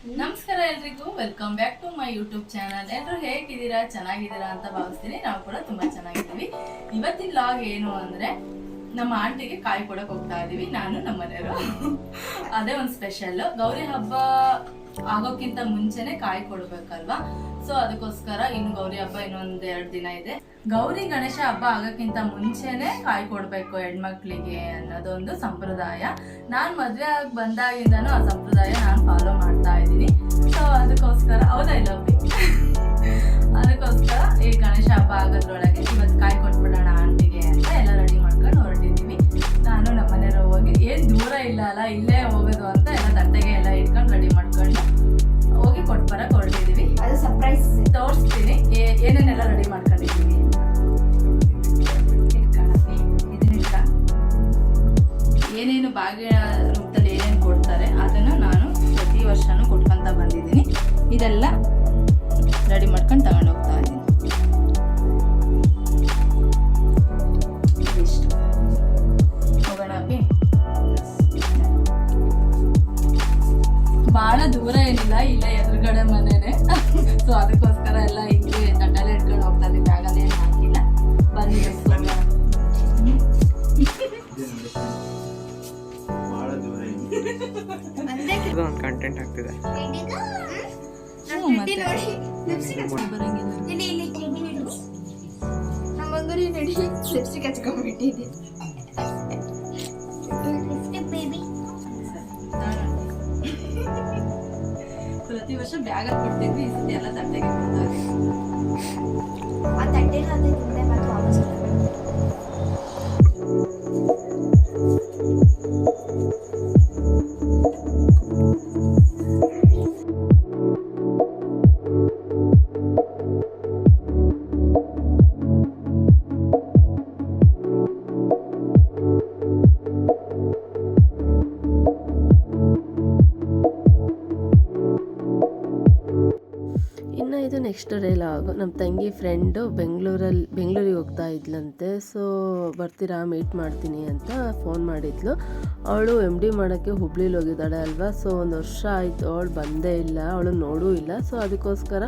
ನಮಸ್ಕಾರ ಎಲ್ರಿಗೂ, welcome back to my YouTube channel. ಎಲ್ಲರೂ ಹೇಗಿದ್ದೀರಾ? ಚೆನ್ನಾಗಿದ್ದೀರಾ ಅಂತ ಭಾವಿಸ್ತೀನಿ. ನಾವು ಕೂಡ ತುಂಬಾ ಚೆನ್ನಾಗಿದ್ದೀವಿ. ಇವತ್ತಿನ ಲಾಗ್ ಏನು ಅಂದ್ರೆ, ನಮ್ಮ ಆಂಟಿಗೆ ಕಾಯಿ ಕೊಡಕ್ ಹೋಗ್ತಾ ಇದೀವಿ, ನಾನು ನಮ್ಮ ಮನೆಯವರು. ಅದೇ ಒಂದು ಸ್ಪೆಷಲ್. ಗೌರಿ ಹಬ್ಬ ಆಗೋಕ್ಕಿಂತ ಮುಂಚೆನೆ ಕಾಯಿ ಕೊಡ್ಬೇಕಲ್ವಾ, ಸೊ ಅದಕ್ಕೋಸ್ಕರ ಇನ್ನು ಗೌರಿ ಹಬ್ಬ ಇನ್ನೊಂದ್ 2 ದಿನ ಇದೆ. ಗೌರಿ ಗಣೇಶ ಹಬ್ಬ ಆಗೋಕ್ಕಿಂತ ಮುಂಚೆನೆ ಕಾಯಿ ಕೊಡ್ಬೇಕು ಹೆಣ್ಮಕ್ಳಿಗೆ ಅನ್ನೋದೊಂದು ಸಂಪ್ರದಾಯ. ನಾನ್ ಮದ್ವೆ ಆಗಿ ಬಂದಾಗಿಂದನೂ ಆ ಸಂಪ್ರದಾಯ ನಾನು ಫಾಲೋ ಮಾಡ್ತಾ ಇದ್ದೀನಿ. ಸೊ ಅದಕ್ಕೋಸ್ಕರ ಹೌದಾ ಇಲ್ಲ ಅದಕ್ಕೋಸ್ಕರ ಈ ಗಣೇಶ ಹಬ್ಬ ಆಗೋದ್ರೊಳಗೆ ಇವತ್ತು ಕಾಯಿ ಕೊಟ್ಬಿಡೋಣ ಆಂಟಿಗೆ ಅಂತ ಎಲ್ಲ ರೆಡಿ ಮಾಡ್ಕೊಂಡು ಹೊರಟಿದ್ದೀವಿ. ನಾನು ನಮ್ಮ ಮನೆಯವರು ಹೋಗಿ ಏನ್ ದೂರ ಇಲ್ಲ ಅಲ್ಲ, ಇಲ್ಲೇ ಹೋಗೋದು ಅಂತ ಎಲ್ಲ ತಟ್ಟೆಗೆ ಎಲ್ಲ ಇಟ್ಕೊಂಡು ರೆಡಿ ಮಾಡ್ಕೊಂಡು ಹೋಗಿ ಕೊಟ್ಬರಕ್ ಹೊರಟಿದ್ದೀವಿ. ಅದು ಸರ್ಪ್ರೈಸ್ ತೋರಿಸ್ತೀನಿ ಏನೇನೆಲ್ಲ ರೆಡಿ ಮಾಡ್ಕೊಂಡಿದ್ದೀವಿ. ಏನೇನು ಭಾಗ್ಯ ರೂಪದಲ್ಲಿ ಏನೇನು ಕೊಡ್ತಾರೆ ಅದನ್ನು ನಾನು ಪ್ರತಿ ವರ್ಷನೂ ಕೊಟ್ಕೊಂತ ಬಂದಿದ್ದೀನಿ. ಇದೆಲ್ಲ ರೆಡಿ ಮಾಡ್ಕೊಂಡು ತಗೊಂಡು ಹೋಗ್ತಾ ಇದ್ದೀನಿ. ಇಷ್ಟು ಹೋಗೋಣ ಅಪ್ಪಿ. ಭಾಳ ದೂರ ಏನಿಲ್ಲ, ಇಲ್ಲ ಎದುರುಗಡೆ ಮನೆನೇ. ಸೊ ಅದಕ್ಕೋಸ್ಕರ ಎಲ್ಲ ಹಿಂಗೆ ತಟ್ಟೆಲ್ಲ ಇಟ್ಕೊಂಡು ಹೋಗ್ತಾ ಇದ್ದೀವಿ. ಬ್ಯಾಗಲ್ಲಿ ಏನು ಹಾಕಿಲ್ಲ. ಬನ್ನಿ ಕಂಟೆಂಟ್ ಆಗ್ತಿದೆ. ಲಿಪ್ಸ್ಟಿಕ್ ಹಚ್ಕೊಂಡ್ಬಿಟ್ಟಿದೆ. ಪ್ರತಿ ವರ್ಷ ಬ್ಯಾಗಲ್ಲಿ ಕೊಡ್ತಿದ್ವಿ, ಈ ಸತಿ ಎಲ್ಲ ತಟ್ಟೆಗೆ ಕೊಡ್ತಾರೆ. ಆ ತಟ್ಟೆನ ಅದೇ ತಿಂದೆ ಮತ್ತೆ ವಾಪಸ್ ಇದು ನೆಕ್ಸ್ಟ್ ಡೇ ಲಾಗ್. ನಮ್ಮ ತಂಗಿ ಫ್ರೆಂಡು ಬೆಂಗಳೂರಿಗೆ ಹೋಗ್ತಾ ಇದ್ಲಂತೆ. ಸೊ ಬರ್ತೀರಾ ಮೀಟ್ ಮಾಡ್ತೀನಿ ಅಂತ ಫೋನ್ ಮಾಡಿದ್ಲು. ಅವಳು MD ಮಾಡೋಕ್ಕೆ ಹುಬ್ಳಿಲಿ ಹೋಗಿದ್ದಾಳೆ ಅಲ್ವಾ. ಸೊ 1 ವರ್ಷ ಆಯಿತು ಅವಳು ಬಂದೇ ಇಲ್ಲ, ಅವಳು ನೋಡೂ ಇಲ್ಲ. ಸೊ ಅದಕ್ಕೋಸ್ಕರ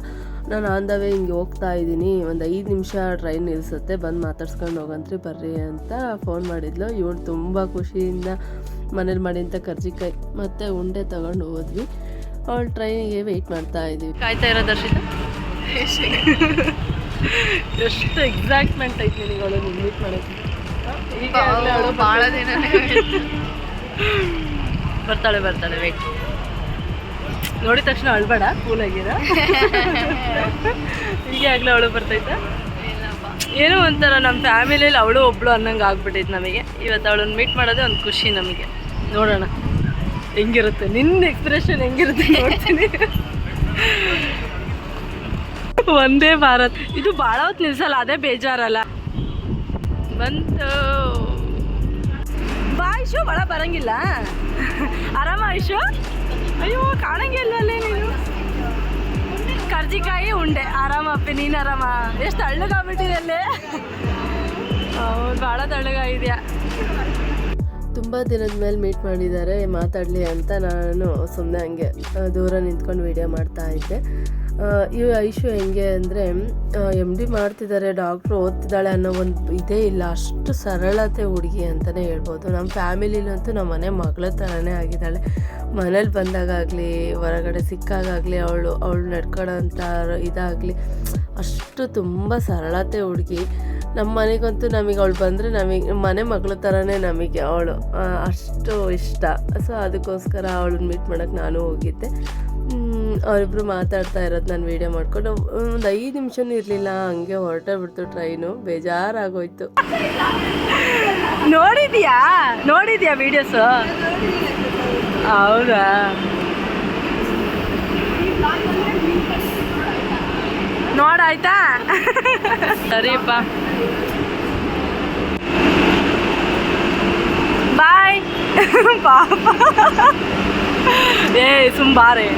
ನಾನು ಆನ್ ದ ವೇ ಹಿಂಗೆ ಹೋಗ್ತಾ ಇದ್ದೀನಿ, ಒಂದು 5 ನಿಮಿಷ ಟ್ರೈನ್ ನಿಲ್ಲಿಸುತ್ತೆ, ಬಂದು ಮಾತಾಡ್ಸ್ಕೊಂಡು ಹೋಗಂತ್ರಿ ಬರ್ರಿ ಅಂತ ಫೋನ್ ಮಾಡಿದ್ಲು. ಇವಳು ತುಂಬ ಖುಷಿಯಿಂದ ಮನೇಲಿ ಮಾಡಿಂಥ ಕರ್ಜಿಕಾಯಿ ಮತ್ತು ಉಂಡೆ ತಗೊಂಡು ಹೋದ್ವಿ. ಅವಳು ಟ್ರೈನಿಗೆ ವೆಯ್ಟ್ ಮಾಡ್ತಾ ಇದ್ದೀವಿ. ಕಾಯ್ತಾ ಇರೋ ದರ್ಶಿತ ಎಷ್ಟು ಎಕ್ಸೈಟ್ಮೆಂಟ್ ಐತಿ ನಿನಗೆ ಅವಳು ಮೀಟ್ ಮಾಡೋದು. ಈಗ ಅವಳು ಭಾಳ ದಿನ ಬರ್ತಾಳೆ ವೆಯ್ಟ್. ನೋಡಿದ ತಕ್ಷಣ ಅಳ್ಬೇಡ, ಕೂಲಾಗಿರ. ಹೀಗೆ ಆಗಲೇ ಅವಳು ಬರ್ತೈತೆ. ಏನೋ ಒಂಥರ ನಮ್ಮ ಫ್ಯಾಮಿಲಿಯಲ್ಲಿ ಅವಳು ಒಬ್ಳು ಅನ್ನಂಗೆ ಆಗ್ಬಿಟ್ಟೈತೆ ನಮಗೆ. ಇವತ್ತು ಅವಳನ್ನ ಮೀಟ್ ಮಾಡೋದೇ ಒಂದು ಖುಷಿ ನಮಗೆ. ನೋಡೋಣ ಹೆಂಗಿರುತ್ತೆ, ನಿನ್ನ ಎಕ್ಸ್ಪ್ರೆಷನ್ ಹೆಂಗಿರುತ್ತೆ ನೋಡ್ತೀನಿ. ಒಂದೇ ಭಾರತ್ ಇದು ಭಾಳ ಹೊತ್ತು ನಿಲ್ಸಲ್ಲ, ಅದೇ ಬೇಜಾರಲ್ಲ. ಬಂತು ಬಾ ಐಶು, ಭಾಳ ಬರಂಗಿಲ್ಲ. ಆರಾಮ ಐಶು? ಅಯ್ಯೋ ಕಾಣಂಗಿಲ್ಲಲ್ಲೇ ನೀನು. ಕರ್ಜಿಕಾಯಿ ಉಂಡೆ ಆರಾಮಪ್ಪಿ, ನೀನು ಆರಾಮ? ಎಷ್ಟು ತಳ್ಳಗಾಗ್ಬಿಟ್ಟಿದೆ. ಹೌದು, ಭಾಳ ತಳ್ಳಗಾಗಿದೆಯಾ. ತುಂಬ ದಿನದ ಮೇಲೆ ಮೀಟ್ ಮಾಡಿದ್ದಾರೆ, ಮಾತಾಡಲಿ ಅಂತ ನಾನು ಸುಮ್ಮನೆ ಹಂಗೆ ದೂರ ನಿಂತ್ಕೊಂಡು ವೀಡಿಯೋ ಮಾಡ್ತಾ ಇದ್ದೆ. ಇವು ಐಶು ಹೆಂಗೆ ಅಂದರೆ MD ಮಾಡ್ತಿದ್ದಾರೆ, ಡಾಕ್ಟ್ರು ಓದ್ತಿದ್ದಾಳೆ ಅನ್ನೋ ಒಂದು ಇದೇ ಇಲ್ಲ. ಅಷ್ಟು ಸರಳತೆ ಹುಡುಗಿ ಅಂತಲೇ ಹೇಳ್ಬೋದು. ನಮ್ಮ ಫ್ಯಾಮಿಲಿಲಂತೂ ನಮ್ಮ ಮನೆ ಮಗಳ ಥರನೇ ಆಗಿದ್ದಾಳೆ. ಮನೇಲಿ ಬಂದಾಗಲಿ ಹೊರಗಡೆ ಸಿಕ್ಕಾಗಲಿ ಅವಳು ನಡ್ಕೊಳ್ಳೋಂಥ ಇದಾಗಲಿ ಅಷ್ಟು ತುಂಬ ಸರಳತೆ ಹುಡುಗಿ. ನಮ್ಮ ಮನೆಗಂತೂ ನಮಗೆ ಅವಳು ಬಂದರೆ ನಮಗೆ ಮನೆ ಮಗಳ ಥರನೇ ನಮಗೆ ಅವಳು, ಅಷ್ಟು ಇಷ್ಟ. ಸೊ ಅದಕ್ಕೋಸ್ಕರ ಅವಳನ್ನ ಮೀಟ್ ಮಾಡೋಕ್ಕೆ ನಾನು ಹೋಗಿದ್ದೆ. ಅವರಿಬ್ಬರು ಮಾತಾಡ್ತಾ ಇರೋದು ನಾನು ವೀಡಿಯೋ ಮಾಡ್ಕೊಂಡು ಒಂದು 5 ನಿಮಿಷನೂ ಇರಲಿಲ್ಲ, ಹಂಗೆ ಹೊರಟೇ ಬಿಡ್ತು ಟ್ರೈನು. ಬೇಜಾರಾಗೋಯ್ತು. ನೋಡಿದ್ಯಾ ವೀಡಿಯೋಸು? ಹೌದಾ? ನೋಡಾಯ್ತಾ? ಸರಿಪ್ಪ, ಬಾಯ್. ಪಾಪ ಏ ಸುಂಬಾರೆ,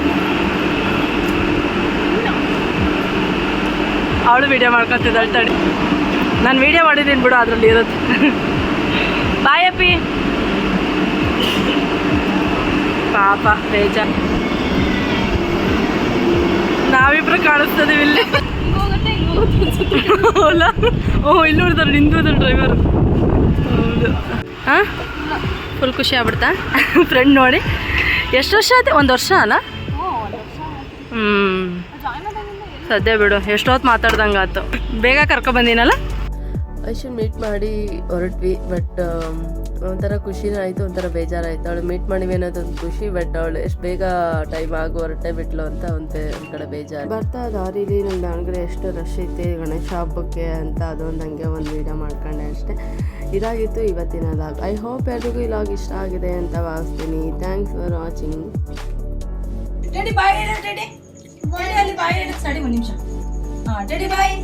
ಅವಳು ವಿಡಿಯೋ ಮಾಡ್ಕೊತಿದ್ದಾಳೆ. ತಡಿ, ನಾನು ವಿಡಿಯೋ ಮಾಡಿದ್ದೀನಿ ಬಿಡು, ಅದರಲ್ಲಿ ಇರುತ್ತೆ. ಬಾಯ್ ಅಪ್ಪಿ. ಪಾಪ ಬೇಜಾರು. ನಾವಿಬ್ರು ಕಾಣಿಸ್ತದೀವಿ ಇಲ್ಲಿ. ಅಲ್ಲ ಓ ಇಲ್ಲಿ ನೋಡ್ತಾರೆ ನಿಂದು ಡ್ರೈವರ್. ಹೌದು ಹಾಂ ಫುಲ್ ಖುಷಿ ಆಗ್ಬಿಡ್ತಾ ಫ್ರೆಂಡ್ ನೋಡಿ. ಎಷ್ಟು ವರ್ಷ ಆಯ್ತು? 1 ವರ್ಷ ಅಲ್ಲ? ಸದ್ಯ ಬಿಡು, ಎಷ್ಟೊತ್ತು ಮಾತಾಡ್ದಂಗೆ ಆಯ್ತು. ಬೇಗ ಕರ್ಕೊಬಂದಿನಲ್ಲ. ಐಶನ್ ಮೀಟ್ ಮಾಡಿ ಹೊರಟ್ವಿ. ಬಟ್ ಒಂಥರ ಖುಷಿನೂ ಆಯಿತು, ಒಂಥರ ಬೇಜಾರಾಯಿತು. ಅವಳು ಮೀಟ್ ಮಾಡಿವಿ ಅನ್ನೋದೊಂದು ಖುಷಿ. ಬಟ್ ಅವಳು ಎಷ್ಟು ಬೇಗ ಟೈಮ್ ಆಗು ಹೊರಟೆ ಬಿಟ್ಲು ಅಂತ ಒಂದು ಕಡೆ ಬೇಜಾರು. ಬರ್ತಾ ದಾರಿಲಿ ನಮ್ಮ ದಾವಣಗೆರೆ ಎಷ್ಟು ರಶ್ ಐತೆ ಗಣೇಶ ಹಬ್ಬಕ್ಕೆ ಅಂತ ಅದೊಂದು ಹಂಗೆ ಒಂದು ವೀಡಿಯೋ ಮಾಡ್ಕೊಂಡೆ ಅಷ್ಟೇ. ಇದಾಗಿತ್ತು ಇವತ್ತಿನ ಲಾಗ್. ಐ ಹೋಪ್ ಎಲ್ರಿಗೂ ಈ ಲಾಗ್ ಇಷ್ಟ ಆಗಿದೆ ಅಂತ ಭಾವಿಸ್ತೀನಿ. Thanks for watching. Teddy bye ಹೇಳು. ಟೆಡಿ ಅಲ್ಲಿ ಬಾಯ್ ಹೇಳು. ಸರಿ ಒಂದು ನಿಮಿಷ. Teddy bye.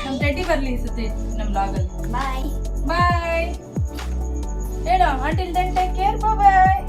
ನಮ್ಮ ಟೆಡಿ ಬರ್ಲಿ ಸುತ್ತೆ ನಮ್ಮ ಲಾಗಲ್ಲಿ. ಬಾಯ್ ಬಾಯ್ ಹೇಳು. Until then take care. ಬಾಯ್.